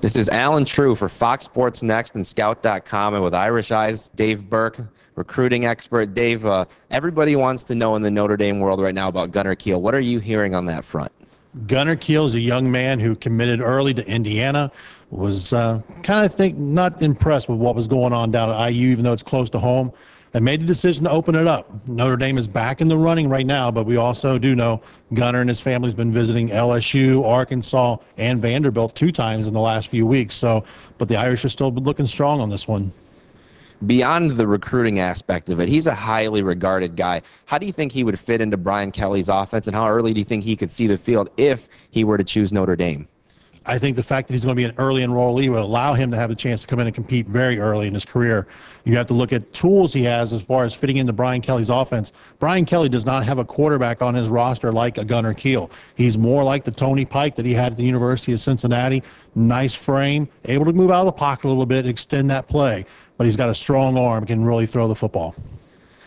This is Alan True for Fox Sports Next and Scout.com, and with Irish Eyes, Dave Burke, recruiting expert. Dave, everybody wants to know in the Notre Dame world right now about Gunnar Kiel. What are you hearing on that front? Gunnar Kiel is a young man who committed early to Indiana, was not impressed with what was going on down at IU, even though it's close to home, and made the decision to open it up. Notre Dame is back in the running right now, but we also do know Gunnar and his family has been visiting LSU, Arkansas, and Vanderbilt 2 times in the last few weeks. But the Irish are still looking strong on this one. Beyond the recruiting aspect of it, he's a highly regarded guy. How do you think he would fit into Brian Kelly's offense, and how early do you think he could see the field if he were to choose Notre Dame? I think the fact that he's going to be an early enrollee will allow him to have the chance to come in and compete very early in his career. You have to look at tools he has as far as fitting into Brian Kelly's offense. Brian Kelly does not have a quarterback on his roster like a Gunnar Kiel. He's more like the Tony Pike that he had at the University of Cincinnati. Nice frame, able to move out of the pocket a little bit, extend that play, but he's got a strong arm, can really throw the football.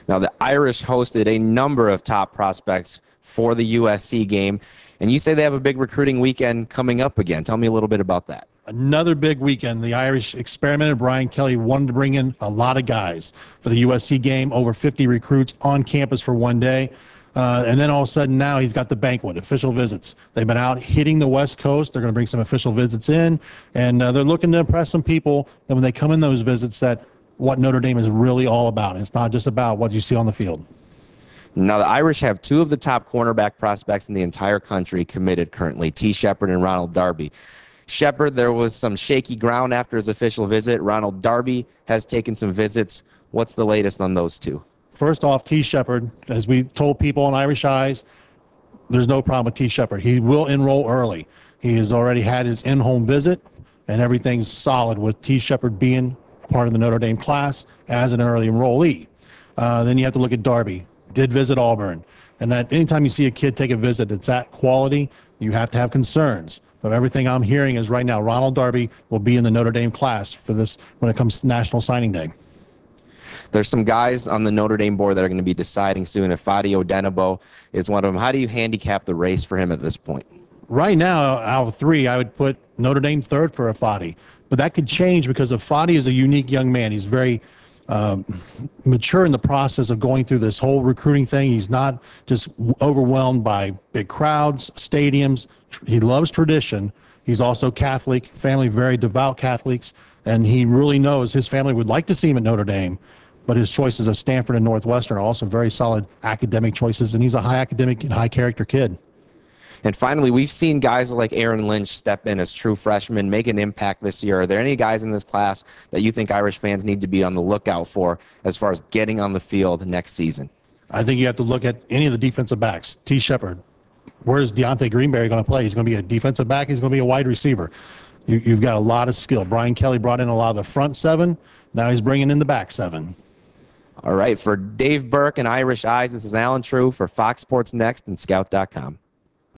Now, the Irish hosted a number of top prospects for the USC game, and you say they have a big recruiting weekend coming up again. Tell me a little bit about that. Another big weekend. The Irish experimented. Brian Kelly wanted to bring in a lot of guys for the USC game, over 50 recruits on campus for one day. And then all of a sudden now he's got the banquet, official visits. They've been out hitting the West Coast. They're going to bring some official visits in, and they're looking to impress some people that when they come in those visits that what Notre Dame is really all about. It's not just about what you see on the field. Now, the Irish have 2 of the top cornerback prospects in the entire country committed currently, T. Shepard and Ronald Darby. Shepard, there was some shaky ground after his official visit. Ronald Darby has taken some visits. What's the latest on those 2? First off, T. Shepard, as we told people on Irish Eyes, there's no problem with T. Shepard. He will enroll early. He has already had his in-home visit, and everything's solid with T. Shepard being part of the Notre Dame class as an early enrollee. Then you have to look at Darby. Did visit Auburn. And that anytime you see a kid take a visit, it's that quality, you have to have concerns. But everything I'm hearing is right now, Ronald Darby will be in the Notre Dame class for this when it comes to National Signing Day. There's some guys on the Notre Dame board that are going to be deciding soon if Fadi Odenigbo is one of them. How do you handicap the race for him at this point? Right now, out of 3, I would put Notre Dame 3rd for a Fadi. But that could change because Fadi is a unique young man. He's very mature in the process of going through this whole recruiting thing. He's not just overwhelmed by big crowds, stadiums. He loves tradition. He's also Catholic, family very devout Catholics, and he really knows his family would like to see him at Notre Dame, but his choices of Stanford and Northwestern are also very solid academic choices, and he's a high academic and high character kid. And finally, we've seen guys like Aaron Lynch step in as true freshmen, make an impact this year. Are there any guys in this class that you think Irish fans need to be on the lookout for as far as getting on the field next season? I think you have to look at any of the defensive backs. T. Shepard, where's Deontay Greenberry going to play? He's going to be a defensive back. He's going to be a wide receiver. You've got a lot of skill. Brian Kelly brought in a lot of the front 7. Now he's bringing in the back 7. All right, for Dave Burke and Irish Eyes, this is Alan True for Fox Sports Next and Scout.com.